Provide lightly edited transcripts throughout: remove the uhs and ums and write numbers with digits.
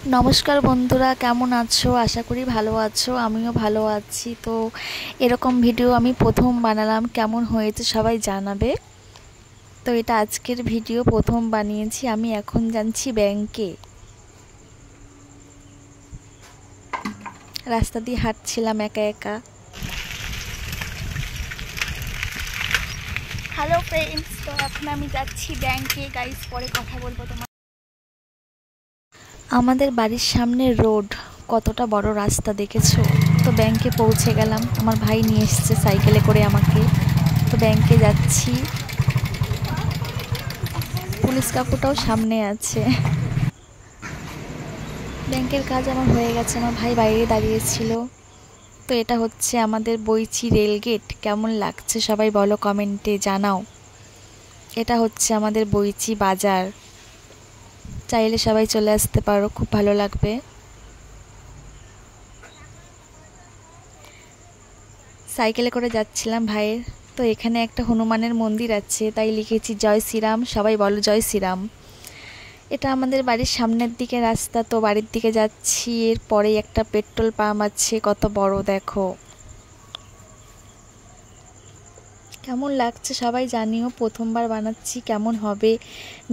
নমস্কার বন্ধুরা, কেমন আছো? আশা করি ভালো আছো। আমিও ভালো আছি। তো এরকম ভিডিও আমি প্রথম বানালাম, কেমন হয়েছে সবাই জানাবে। তো এটা আজকের ভিডিও, প্রথম বানিয়েছি। আমি এখন যাচ্ছি ব্যাংকে। রাস্তা দিয়ে হাঁটছিলাম একা একা। হ্যালো ফ্রেন্ডস, তো এখন আমি যাচ্ছি ব্যাংকে। গাইস, পরে কথা বলবো তোমার। আমাদের বাড়ির সামনে রোড, কতটা বড় রাস্তা দেখেছো? তো ব্যাংকে পৌঁছে গেলাম। আমার ভাই নিয়ে এসেছে সাইকেলে করে আমাকে। তো ব্যাংকে যাচ্ছি। পুলিশ কাকুটাও সামনে আছে। ব্যাংকের কাজ আমার হয়ে গেছে। আমার ভাই বাইরে দাঁড়িয়েছিল। তো এটা হচ্ছে আমাদের বইচি রেলগেট। কেমন লাগছে সবাই বলো, কমেন্টে জানাও। এটা হচ্ছে আমাদের বইচি বাজার। চাইলে সবাই চলে আসতে পারো, খুব ভালো লাগবে। সাইকেলে করে যাচ্ছিলাম ভাইয়ের। তো এখানে একটা হনুমানের মন্দির আছে, তাই লিখেছি জয় শ্রীরাম। সবাই বলো জয় শ্রীরাম। এটা আমাদের বাড়ির সামনের দিকে রাস্তা। তো বাড়ির দিকে যাচ্ছি। এরপরেই একটা পেট্রোল পাম্প আছে, কত বড় দেখো। কেমন লাগছে সবাই জানিও। প্রথমবার বানাচ্ছি, কেমন হবে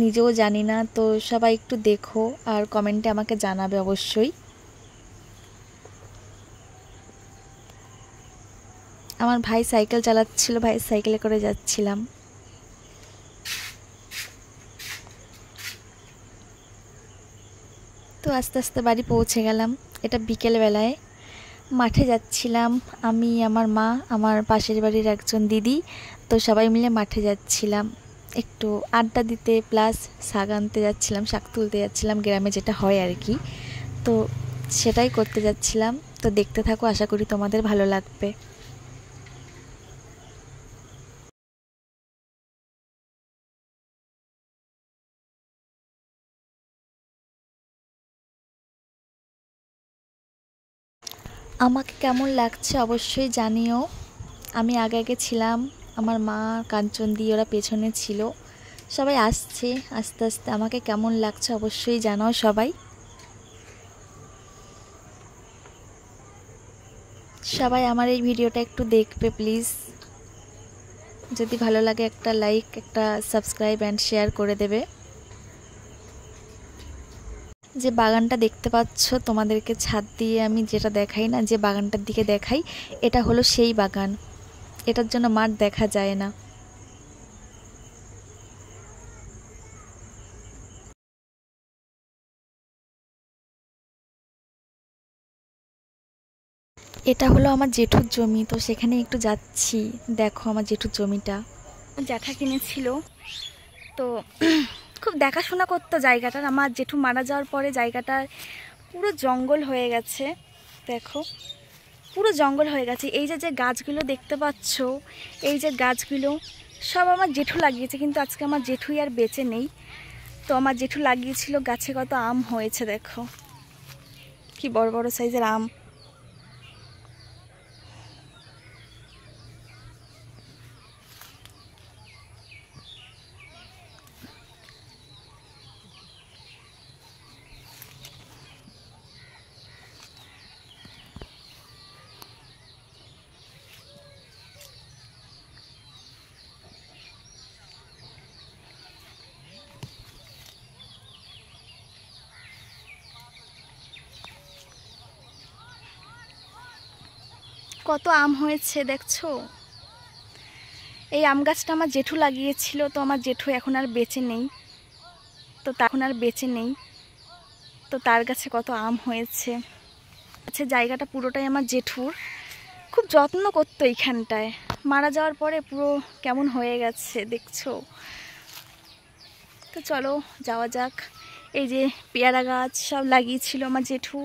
নিজেও জানি না। তো সবাই একটু দেখো আর কমেন্টে আমাকে জানাবে অবশ্যই। আমার ভাই সাইকেল চালাচ্ছিল, ভাই সাইকেলে করে যাচ্ছিলাম। তো আস্তে আস্তে বাড়ি পৌঁছে গেলাম। এটা বিকেল বেলায় মাঠে যাচ্ছিলাম। আমি, আমার মা, আমার পাশের বাড়ির একজন দিদি। তো সবাই মিলে মাঠে যাচ্ছিলাম একটু আড্ডা দিতে, প্লাস শাক আনতে যাচ্ছিলাম, শাক তুলতে যাচ্ছিলাম, গ্রামে যেটা হয় আর কি। তো সেটাই করতে যাচ্ছিলাম। তো দেখতে থাকো, আশা করি তোমাদের ভালো লাগবে। আমাকে কেমন লাগছে অবশ্যই জানিও। আমি আগে আগে ছিলাম, আমার মা, কাঞ্চন দি ওরা পেছনে ছিল। সবাই আসছে আস্তে আস্তে। আমাকে কেমন লাগছে অবশ্যই জানাও সবাই। সবাই আমার এই ভিডিওটা একটু দেখবে প্লিজ। যদি ভালো লাগে একটা লাইক, একটা সাবস্ক্রাইব অ্যান্ড শেয়ার করে দেবে। যে বাগানটা দেখতে পাচ্ছ, তোমাদেরকে ছাদ দিয়ে আমি যেটা দেখাই না, যে বাগানটার দিকে দেখাই, এটা হলো সেই বাগান। এটার জন্য মাঠ দেখা যায় না। এটা হলো আমার জেঠুর জমি। তো সেখানে একটু যাচ্ছি। দেখো আমার জেঠুর জমিটা জ্যাঠা কিনেছিল। তো খুব দেখাশোনা করতো জায়গাটার। আমার জেঠু মারা যাওয়ার পরে জায়গাটার পুরো জঙ্গল হয়ে গেছে। দেখো, পুরো জঙ্গল হয়ে গেছে। এই যে যে গাছগুলো দেখতে পাচ্ছ, এই যে গাছগুলো সব আমার জেঠু লাগিয়েছে, কিন্তু আজকে আমার জেঠুই আর বেঁচে নেই। তো আমার জেঠু লাগিয়েছিল, গাছে কত আম হয়েছে দেখো, কি বড় বড় সাইজের আম। কত আম হয়েছে দেখছো। এই আম গাছটা আমার জেঠু লাগিয়েছিল। তো আমার জেঠু এখন আর বেঁচে নেই। তো তার কাছে কত আম হয়েছে। আচ্ছা, জায়গাটা পুরোটাই আমার জেঠুর। খুব যত্ন করতো এইখানটায়। মারা যাওয়ার পরে পুরো কেমন হয়ে গেছে দেখছো। তো চলো যাওয়া যাক। এই যে পেয়ারা গাছ সব লাগিয়েছিল আমার জেঠু।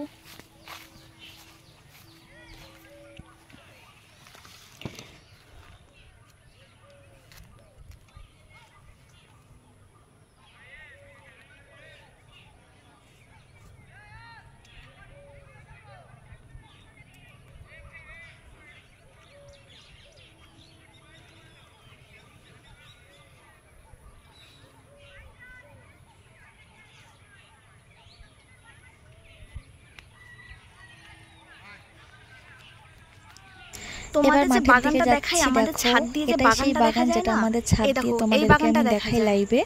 তোমাদের যে বাগানটা দেখাই আমাদের ছাদ দিয়ে, যে বাগানটা দেখা যায় না, আমাদের ছাদ দিয়ে তোমাদেরকে আমি দেখাই লাইভে,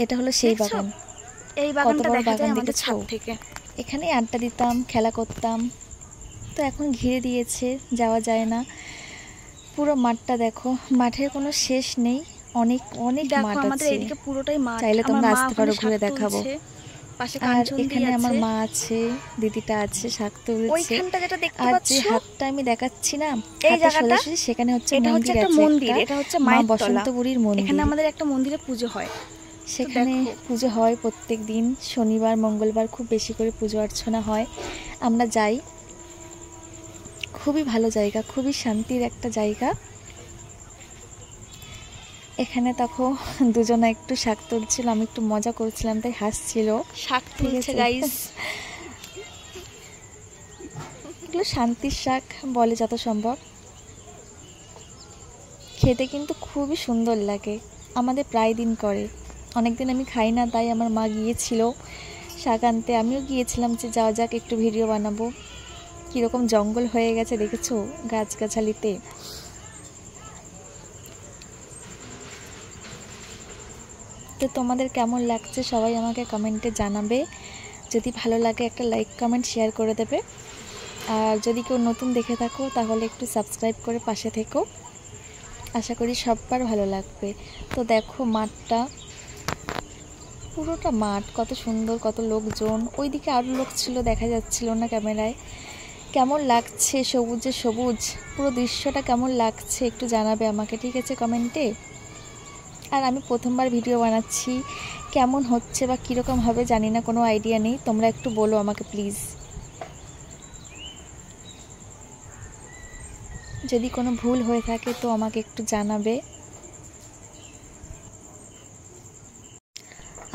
এটা হলো সেই বাগান। এই বাগানটা দেখা যায় আমাদের ছাদ থেকে। এখানে আড্ডা দিতাম, খেলা করতাম। তো এখন ঘিরে দিয়েছে, যাওয়া যায় না। পুরো মাঠটা দেখো, মাঠের কোনো শেষ নেই, অনেক অনেক মাঠ আছে। আমাদের এদিকে পুরোটাই মাঠ, চাইলে তোমরা আসতে পারো, ঘুরে দেখাবো। পাশে আর এখানে আমার মা আছে, দিদিটা আছে, শাক তুলছে। ওইখানটা যেটা দেখতে আর পাচ্ছ, যে হাতটা আমি দেখাচ্ছি না, এই জায়গাটা, সেখানে হচ্ছে এটা হচ্ছে একটা মন্দির, এটা হচ্ছে মা বসন্তপুরীর মন্দির। এখানে আমাদের একটা মন্দিরে পুজো হয়, সেখানে পুজো হয় প্রত্যেক দিন, শনিবার মঙ্গলবার খুব বেশি করে পুজো অর্চনা হয়। আমরা যাই, খুবই ভালো জায়গা, খুবই শান্তির একটা জায়গা। এখানে তখন দুজনে একটু শাক তুলছিল, আমি একটু মজা করছিলাম তাই হাসছিল। শাক তুলছে গাইস, এগুলো শান্তির শাক বলে যত সম্ভব। খেতে কিন্তু খুবই সুন্দর লাগে, আমাদের প্রায় দিন করে। অনেকদিন আমি খাই না, তাই আমার মা গিয়েছিল শাক আনতে, আমিও গিয়েছিলাম যে যাওয়া যাক একটু ভিডিও বানাবো। কীরকম জঙ্গল হয়ে গেছে দেখেছো গাছগাছালিতে। তো তোমাদের কেমন লাগছে সবাই আমাকে কমেন্টে জানাবে। যদি ভালো লাগে একটা লাইক কমেন্ট শেয়ার করে দেবে। আর যদি কেউ নতুন দেখে থাকো তাহলে একটু সাবস্ক্রাইব করে পাশে থেকো, আশা করি সবার ভালো লাগবে। তো দেখো মাঠটা, পুরোটা মাঠ, কত সুন্দর, কত লোকজন। ওইদিকে আরও লোক ছিল, দেখা যাচ্ছিল না ক্যামেরায়। কেমন লাগছে সবুজে সবুজ, পুরো দৃশ্যটা কেমন লাগছে একটু জানাবে আমাকে, ঠিক আছে, কমেন্টে। আর আমি প্রথমবার ভিডিও বানাচ্ছি, কেমন হচ্ছে বা কীরকম হবে জানি না, কোনো আইডিয়া নেই। তোমরা একটু বলো আমাকে প্লিজ, যদি কোনো ভুল হয়ে থাকে তো আমাকে একটু জানাবে।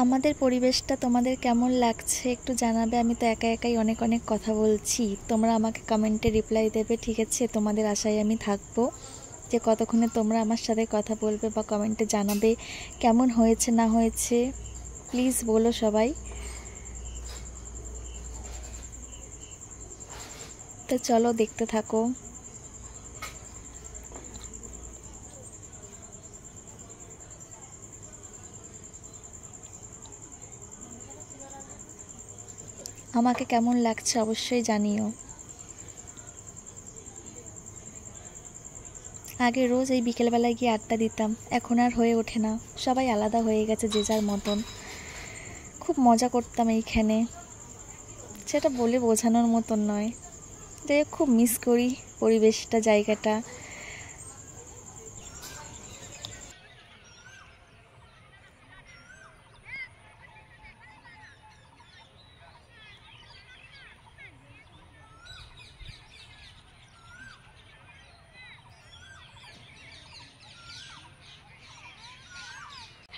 আমাদের পরিবেশটা তোমাদের কেমন লাগছে একটু জানাবে। আমি তো একা একাই অনেক অনেক কথা বলছি, তোমরা আমাকে কমেন্টে রিপ্লাই দেবে, ঠিক আছে। তোমাদের আশায় আমি থাকবো যে কতক্ষণে তোমরা আমার সাথে কথা বলবে বা কমেন্টে জানাবে কেমন হয়েছে না হয়েছে, প্লিজ বলো সবাই। তো চলো দেখতে থাকো। আমাকে কেমন লাগছে অবশ্যই জানিও। আগে রোজ এই বিকেলবেলায় গিয়ে আড্ডা দিতাম, এখন আর হয়ে ওঠে না, সবাই আলাদা হয়ে গেছে যে যার মতন। খুব মজা করতাম এইখানে, সেটা বলে বোঝানোর মতন নয়। যাই হোক, খুব মিস করি পরিবেশটা, জায়গাটা।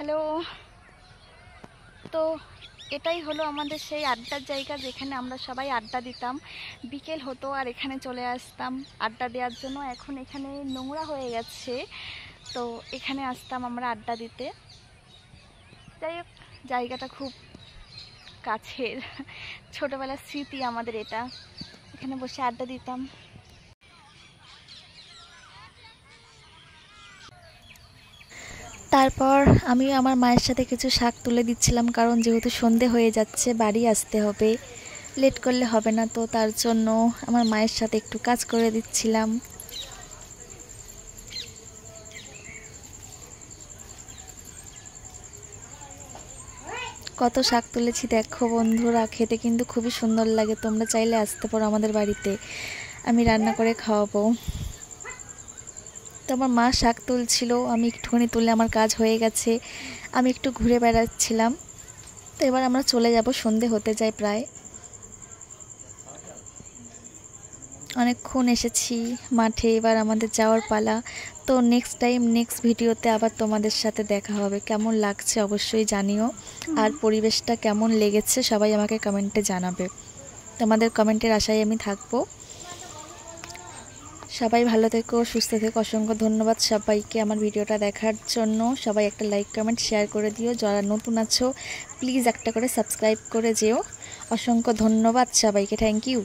হ্যালো, তো এটাই হলো আমাদের সেই আড্ডার জায়গা, যেখানে আমরা সবাই আড্ডা দিতাম। বিকেল হতো আর এখানে চলে আসতাম আড্ডা দেওয়ার জন্য। এখন এখানে নোংরা হয়ে গেছে, তো এখানে আসতাম আমরা আড্ডা দিতে। যাই হোক, জায়গাটা খুব কাছের, ছোটোবেলার স্মৃতি আমাদের এটা। এখানে বসে আড্ডা দিতাম। তারপর আমি আমার মায়ের সাথে কিছু শাক তুলে দিচ্ছিলাম, কারণ যেহেতু সন্ধে হয়ে যাচ্ছে, বাড়ি আসতে হবে, লেট করলে হবে না। তো তার জন্য আমার মায়ের সাথে একটু কাজ করে দিচ্ছিলাম। কত শাক তুলেছি দেখো বন্ধুরা, খেতে কিন্তু খুবই সুন্দর লাগে। তোমরা চাইলে আসতে পারো আমাদের বাড়িতে, আমি রান্না করে খাওয়াবো। তো আমার মা শাক তুলছিল, আমি একটুখানি তুলে আমার কাজ হয়ে গেছে, আমি একটু ঘুরে বেড়াচ্ছিলাম। তো এবার আমরা চলে যাব, সন্ধে হতে যায় প্রায়। অনেকক্ষণ এসেছি মাঠে, এবার আমাদের যাওয়ার পালা। তো নেক্সট টাইম নেক্সট ভিডিওতে আবার তোমাদের সাথে দেখা হবে। কেমন লাগছে অবশ্যই জানিও, আর পরিবেশটা কেমন লেগেছে সবাই আমাকে কমেন্টে জানাবে। তোমাদের কমেন্টের আশায় আমি থাকবো। সবাই ভালো থেকো, সুস্থ থেকো। অসংখ্য ধন্যবাদ সবাইকে আমার ভিডিওটা দেখার জন্য। সবাই একটা লাইক কমেন্ট শেয়ার করে দিও, যারা নতুন আছো প্লিজ একটা করে সাবস্ক্রাইব করে যেও। অসংখ্য ধন্যবাদ সবাইকে, থ্যাংক ইউ।